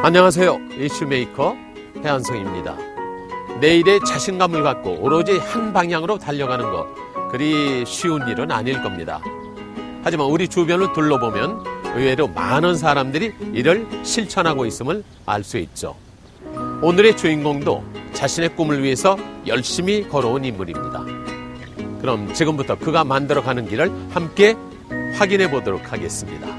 안녕하세요. 이슈메이커 해안성입니다. 내일의 자신감을 갖고 오로지 한 방향으로 달려가는 것, 그리 쉬운 일은 아닐 겁니다. 하지만 우리 주변을 둘러보면 의외로 많은 사람들이 이를 실천하고 있음을 알 수 있죠. 오늘의 주인공도 자신의 꿈을 위해서 열심히 걸어온 인물입니다. 그럼 지금부터 그가 만들어가는 길을 함께 확인해 보도록 하겠습니다.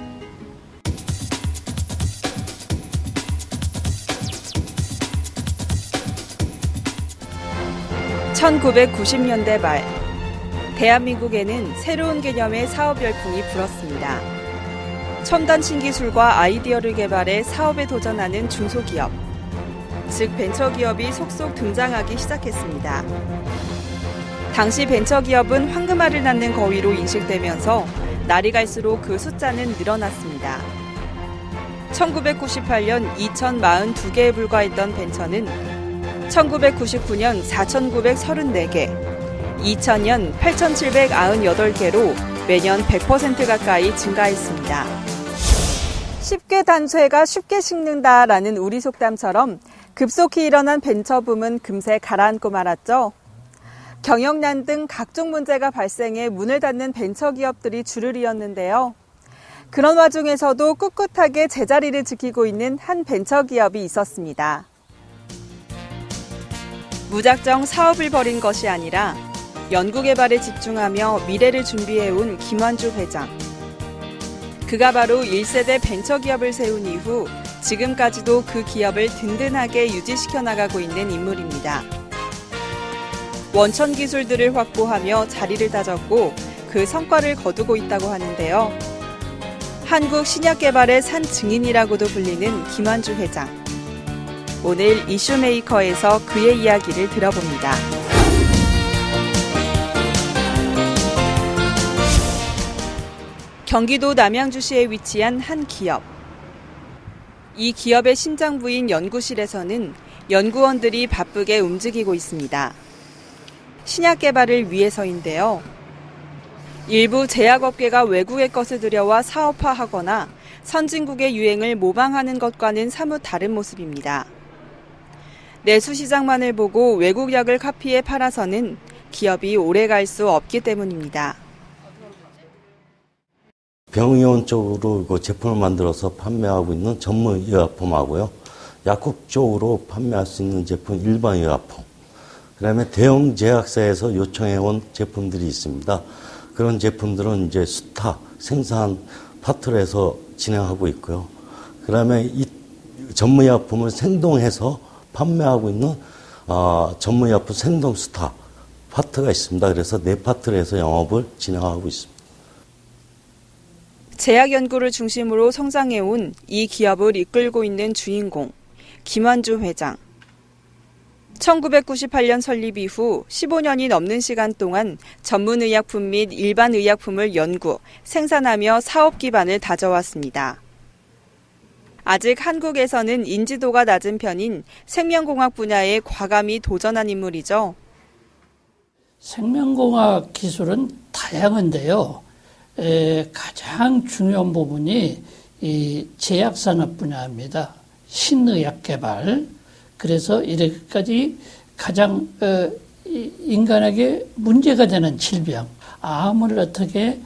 (1990년대) 말 대한민국에는 새로운 개념의 사업 열풍이 불었습니다. 첨단 신기술과 아이디어를 개발해 사업에 도전하는 중소기업, 즉 벤처기업이 속속 등장하기 시작했습니다. 당시 벤처기업은 황금알을 낳는 거위로 인식되면서 날이 갈수록 그 숫자는 늘어났습니다. 1998년 2,042개에 불과했던 벤처는 1999년 4,934개, 2000년 8,798개로 매년 100% 가까이 증가했습니다. 쉽게 단쇠가 쉽게 식는다라는 우리 속담처럼 급속히 일어난 벤처붐은 금세 가라앉고 말았죠. 경영난 등 각종 문제가 발생해 문을 닫는 벤처기업들이 줄을 이었는데요. 그런 와중에서도 꿋꿋하게 제자리를 지키고 있는 한 벤처기업이 있었습니다. 무작정 사업을 벌인 것이 아니라 연구개발에 집중하며 미래를 준비해온 김완주 회장. 그가 바로 1세대 벤처기업을 세운 이후 지금까지도 그 기업을 든든하게 유지시켜 나가고 있는 인물입니다. 원천 기술들을 확보하며 자리를 다졌고 그 성과를 거두고 있다고 하는데요. 한국 신약 개발의 산 증인이라고도 불리는 김완주 회장. 오늘 이슈메이커에서 그의 이야기를 들어봅니다. 경기도 남양주시에 위치한 한 기업. 이 기업의 심장부인 연구실에서는 연구원들이 바쁘게 움직이고 있습니다. 신약 개발을 위해서인데요. 일부 제약업계가 외국의 것을 들여와 사업화하거나 선진국의 유행을 모방하는 것과는 사뭇 다른 모습입니다. 내수 시장만을 보고 외국 약을 카피해 팔아서는 기업이 오래 갈 수 없기 때문입니다. 병의원 쪽으로 그 제품을 만들어서 판매하고 있는 전문의약품하고요. 약국 쪽으로 판매할 수 있는 제품 일반의약품. 그다음에 대형 제약사에서 요청해온 제품들이 있습니다. 그런 제품들은 이제 수타, 생산 파트를 해서 진행하고 있고요. 그다음에 이 전문의약품을 생동해서 판매하고 있는 전문의약품 생동 수타 파트가 있습니다. 그래서 네 파트를 해서 영업을 진행하고 있습니다. 제약 연구를 중심으로 성장해온 이 기업을 이끌고 있는 주인공, 김완주 회장. 1998년 설립 이후 15년이 넘는 시간 동안 전문의약품 및 일반 의약품을 연구, 생산하며 사업 기반을 다져왔습니다. 아직 한국에서는 인지도가 낮은 편인 생명공학 분야에 과감히 도전한 인물이죠. 생명공학 기술은 다양한데요. 가장 중요한 부분이 이 제약산업 분야입니다. 신의약 개발. 그래서 이렇게까지 가장 인간에게 문제가 되는 질병, 암을 어떻게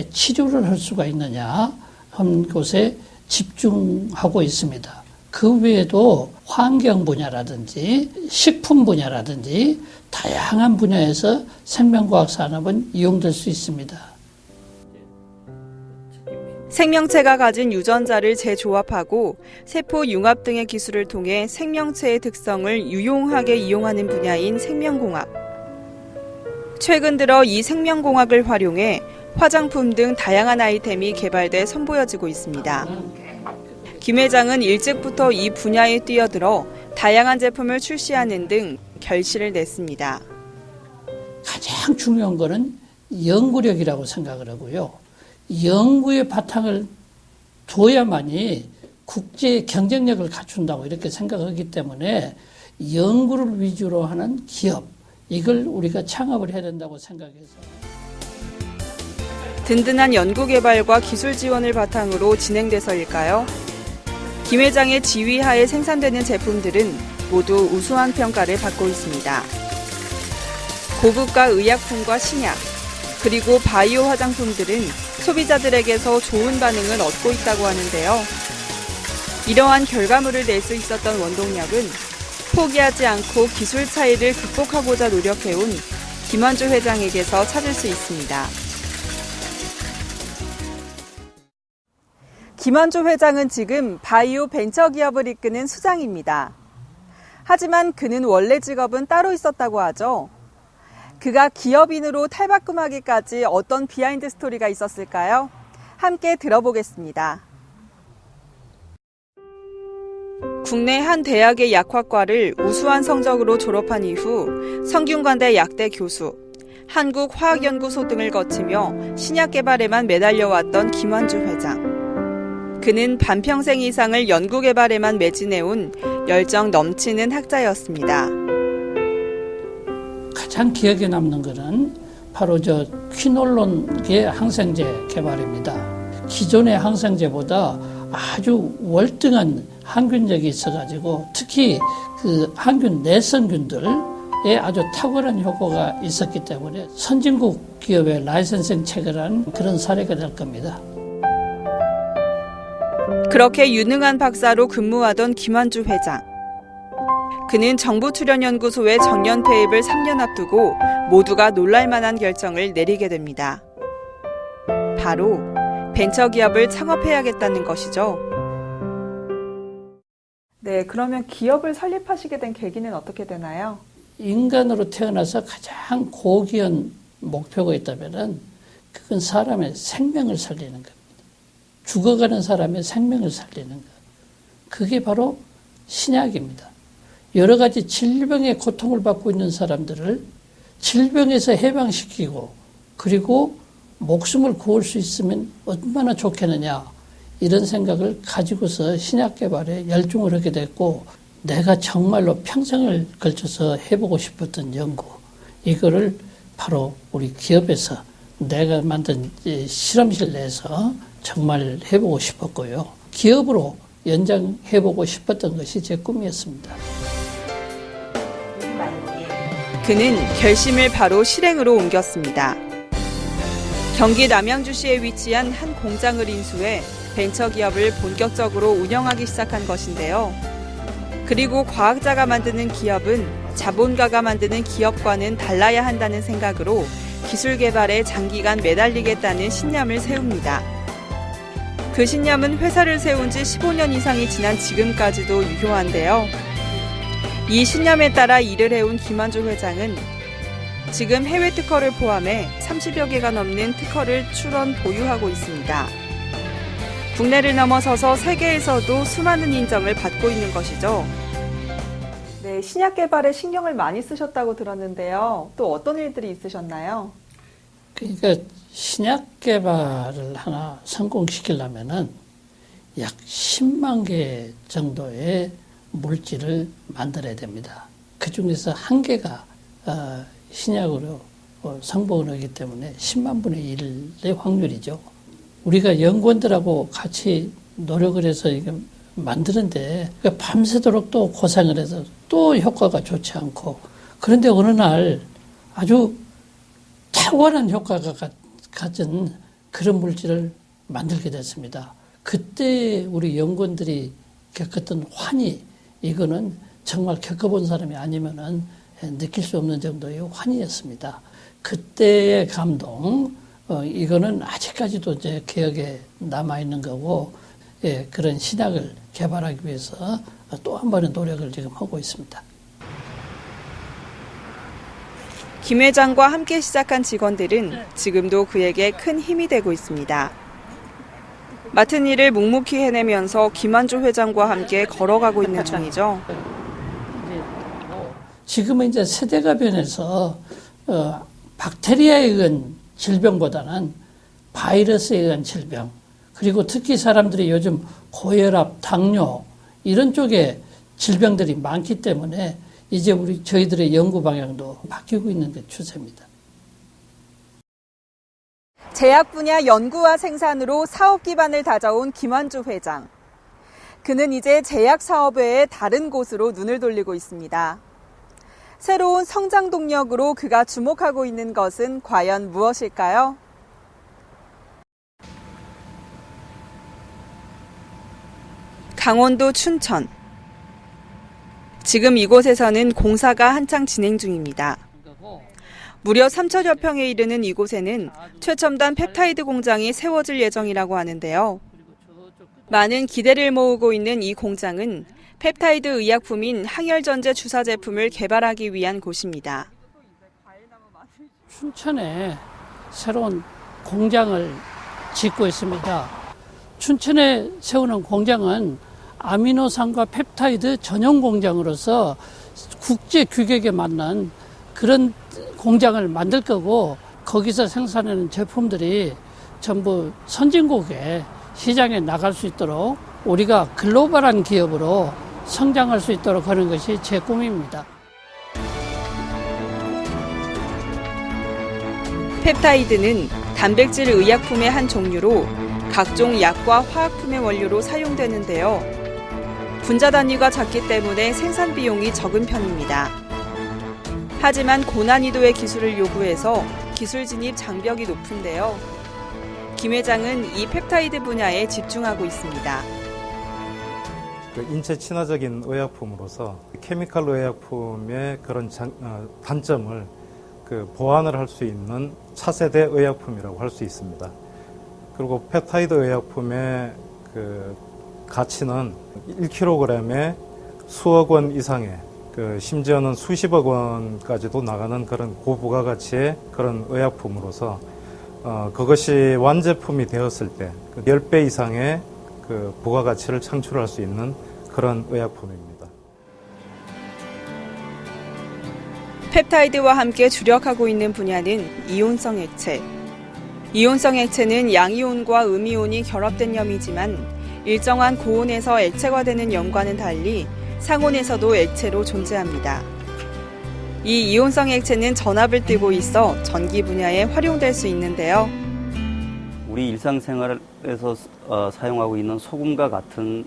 치료를 할 수가 있느냐 하는 곳에 집중하고 있습니다. 그 외에도 환경 분야라든지 식품 분야라든지 다양한 분야에서 생명과학 산업은 이용될 수 있습니다. 생명체가 가진 유전자를 재조합하고 세포 융합 등의 기술을 통해 생명체의 특성을 유용하게 이용하는 분야인 생명공학. 최근 들어 이 생명공학을 활용해 화장품 등 다양한 아이템이 개발돼 선보여지고 있습니다. 김 회장은 일찍부터 이 분야에 뛰어들어 다양한 제품을 출시하는 등 결실을 냈습니다. 가장 중요한 것은 연구력이라고 생각을 하고요. 연구의 바탕을 둬야만이 국제 경쟁력을 갖춘다고 이렇게 생각하기 때문에 연구를 위주로 하는 기업, 이걸 우리가 창업을 해야 된다고 생각해서. 든든한 연구개발과 기술 지원을 바탕으로 진행돼서일까요? 김 회장의 지휘하에 생산되는 제품들은 모두 우수한 평가를 받고 있습니다. 고급가 의약품과 신약, 그리고 바이오 화장품들은 소비자들에게서 좋은 반응을 얻고 있다고 하는데요. 이러한 결과물을 낼 수 있었던 원동력은 포기하지 않고 기술 차이를 극복하고자 노력해온 김환주 회장에게서 찾을 수 있습니다. 김환주 회장은 지금 바이오 벤처 기업을 이끄는 수장입니다. 하지만 그는 원래 직업은 따로 있었다고 하죠. 그가 기업인으로 탈바꿈하기까지 어떤 비하인드 스토리가 있었을까요? 함께 들어보겠습니다. 국내 한 대학의 약학과를 우수한 성적으로 졸업한 이후 성균관대 약대 교수, 한국화학연구소 등을 거치며 신약 개발에만 매달려왔던 김환주 회장. 그는 반평생 이상을 연구 개발에만 매진해온 열정 넘치는 학자였습니다. 가장 기억에 남는 것은 바로 퀴놀론계 항생제 개발입니다. 기존의 항생제보다 아주 월등한 항균력이 있어가지고 특히 그 항균 내성균들에 아주 탁월한 효과가 있었기 때문에 선진국 기업의 라이선싱 체결한 그런 사례가 될 겁니다. 그렇게 유능한 박사로 근무하던 김환주 회장. 그는 정부출연연구소의 정년 퇴임을 3년 앞두고 모두가 놀랄만한 결정을 내리게 됩니다. 바로 벤처기업을 창업해야겠다는 것이죠. 네, 그러면 기업을 설립하시게 된 계기는 어떻게 되나요? 인간으로 태어나서 가장 고귀한 목표가 있다면 그건 사람의 생명을 살리는 겁니다. 죽어가는 사람의 생명을 살리는 것. 그게 바로 신약입니다. 여러 가지 질병의 고통을 받고 있는 사람들을 질병에서 해방시키고 그리고 목숨을 구할 수 있으면 얼마나 좋겠느냐 이런 생각을 가지고서 신약 개발에 열중을 하게 됐고 내가 정말로 평생을 걸쳐서 해보고 싶었던 연구 이거를 바로 우리 기업에서 내가 만든 실험실 내에서 정말 해보고 싶었고요. 기업으로 연장해보고 싶었던 것이 제 꿈이었습니다. 그는 결심을 바로 실행으로 옮겼습니다. 경기 남양주시에 위치한 한 공장을 인수해 벤처기업을 본격적으로 운영하기 시작한 것인데요. 그리고 과학자가 만드는 기업은 자본가가 만드는 기업과는 달라야 한다는 생각으로 기술 개발에 장기간 매달리겠다는 신념을 세웁니다. 그 신념은 회사를 세운 지 15년 이상이 지난 지금까지도 유효한데요. 이 신념에 따라 일을 해온 김환주 회장은 지금 해외 특허를 포함해 30여 개가 넘는 특허를 출원 보유하고 있습니다. 국내를 넘어서서 세계에서도 수많은 인정을 받고 있는 것이죠. 네, 신약 개발에 신경을 많이 쓰셨다고 들었는데요. 또 어떤 일들이 있으셨나요? 그러니까 신약 개발을 하나 성공시키려면은 약 10만 개 정도의 물질을 만들어야 됩니다. 그 중에서 한 개가 신약으로 성공을 하기 때문에 10만 분의 1의 확률이죠. 우리가 연구원들하고 같이 노력을 해서 이게 만드는데 밤새도록 또 고생을 해서 또 효과가 좋지 않고 그런데 어느 날 아주 탁월한 효과가 가진 그런 물질을 만들게 됐습니다. 그때 우리 연구원들이 겪었던 환희 이거는 정말 겪어본 사람이 아니면은 느낄 수 없는 정도의 환희였습니다. 그때의 감동 이거는 아직까지도 제 기억에 남아있는 거고 그런 신약을 개발하기 위해서 또 한 번의 노력을 지금 하고 있습니다. 김 회장과 함께 시작한 직원들은 지금도 그에게 큰 힘이 되고 있습니다. 맡은 일을 묵묵히 해내면서 김환주 회장과 함께 걸어가고 있는 중이죠. 지금은 이제 세대가 변해서 박테리아에 의한 질병보다는 바이러스에 의한 질병 그리고 특히 사람들이 요즘 고혈압, 당뇨 이런 쪽에 질병들이 많기 때문에 이제 저희들의 연구 방향도 바뀌고 있는 게 추세입니다. 제약 분야 연구와 생산으로 사업 기반을 다져온 김환주 회장. 그는 이제 제약 사업 외에 다른 곳으로 눈을 돌리고 있습니다. 새로운 성장 동력으로 그가 주목하고 있는 것은 과연 무엇일까요? 강원도 춘천. 지금 이곳에서는 공사가 한창 진행 중입니다. 무려 3천여 평에 이르는 이곳에는 최첨단 펩타이드 공장이 세워질 예정이라고 하는데요. 많은 기대를 모으고 있는 이 공장은 펩타이드 의약품인 항열전제 주사 제품을 개발하기 위한 곳입니다. 춘천에 새로운 공장을 짓고 있습니다. 춘천에 세우는 공장은 아미노산과 펩타이드 전용 공장으로서 국제 규격에 맞는 그런 공장을 만들 거고, 거기서 생산하는 제품들이 전부 선진국에 시장에 나갈 수 있도록 우리가 글로벌한 기업으로 성장할 수 있도록 하는 것이 제 꿈입니다. 펩타이드는 단백질 의약품의 한 종류로 각종 약과 화학품의 원료로 사용되는데요. 분자 단위가 작기 때문에 생산 비용이 적은 편입니다. 하지만 고난이도의 기술을 요구해서 기술 진입 장벽이 높은데요. 김 회장은 이 펩타이드 분야에 집중하고 있습니다. 인체 친화적인 의약품으로서 케미컬 의약품의 그런 단점을 보완을 할 수 있는 차세대 의약품이라고 할 수 있습니다. 그리고 펩타이드 의약품의 가치는 1kg에 수억 원 이상의 심지어는 수십억 원까지도 나가는 그런 고부가가치의 그런 의약품으로서 그것이 완제품이 되었을 때 10배 이상의 부가가치를 창출할 수 있는 그런 의약품입니다. 펩타이드와 함께 주력하고 있는 분야는 이온성 액체. 이온성 액체는 양이온과 음이온이 결합된 염이지만 일정한 고온에서 액체화되는 염과는 달리 상온에서도 액체로 존재합니다. 이 이온성 액체는 전압을 띠고 있어 전기 분야에 활용될 수 있는데요. 우리 일상생활에서 사용하고 있는 소금과 같은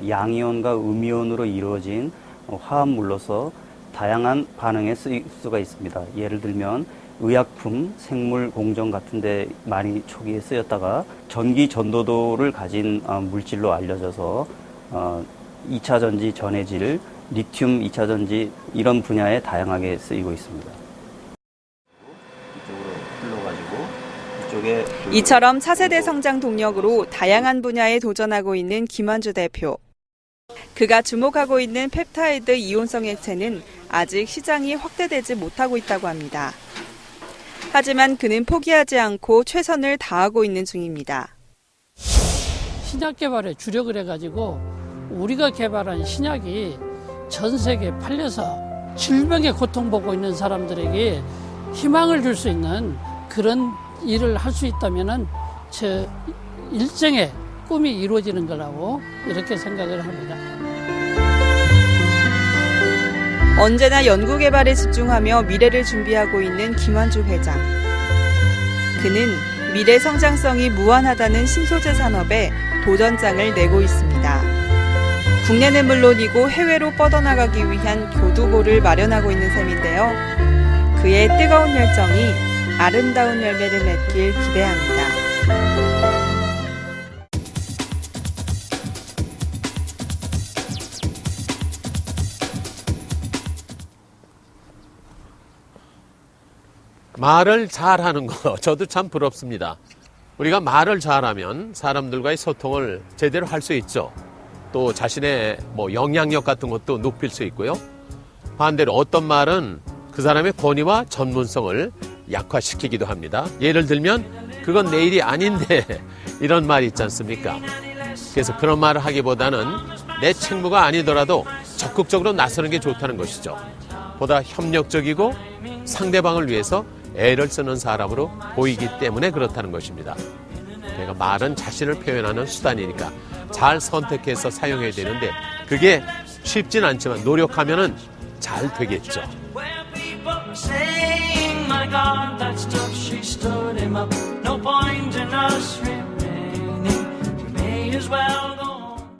양이온과 음이온으로 이루어진 화합물로서 다양한 반응에 쓰일 수가 있습니다. 예를 들면 의약품, 생물 공정 같은 데 많이 초기에 쓰였다가 전기 전도도를 가진 물질로 알려져서 2차 전지 전해질, 리튬 2차 전지 이런 분야에 다양하게 쓰이고 있습니다. 이처럼 차세대 성장 동력으로 다양한 분야에 도전하고 있는 김환주 대표. 그가 주목하고 있는 펩타이드 이온성 액체는 아직 시장이 확대되지 못하고 있다고 합니다. 하지만 그는 포기하지 않고 최선을 다하고 있는 중입니다. 신약 개발에 주력을 해가지고 우리가 개발한 신약이 전 세계에 팔려서 질병에 고통받고 있는 사람들에게 희망을 줄 수 있는 그런 일을 할 수 있다면 제 일생의 꿈이 이루어지는 거라고 이렇게 생각을 합니다. 언제나 연구개발에 집중하며 미래를 준비하고 있는 김환주 회장. 그는 미래 성장성이 무한하다는 신소재 산업에 도전장을 내고 있습니다. 국내는 물론이고 해외로 뻗어나가기 위한 교두보를 마련하고 있는 셈인데요. 그의 뜨거운 열정이 아름다운 열매를 맺길 기대합니다. 말을 잘하는 거 저도 참 부럽습니다. 우리가 말을 잘하면 사람들과의 소통을 제대로 할 수 있죠. 또 자신의 영향력 같은 것도 높일 수 있고요. 반대로 어떤 말은 그 사람의 권위와 전문성을 약화시키기도 합니다. 예를 들면 그건 내 일이 아닌데 이런 말이 있지 않습니까? 그래서 그런 말을 하기보다는 내 책무가 아니더라도 적극적으로 나서는 게 좋다는 것이죠. 보다 협력적이고 상대방을 위해서 애를 쓰는 사람으로 보이기 때문에 그렇다는 것입니다. 그러니까 말은 자신을 표현하는 수단이니까 잘 선택해서 사용해야 되는데 그게 쉽진 않지만 노력하면은 잘 되겠죠. My God, that stuff, she stood him up. No point in us remaining. We may as well go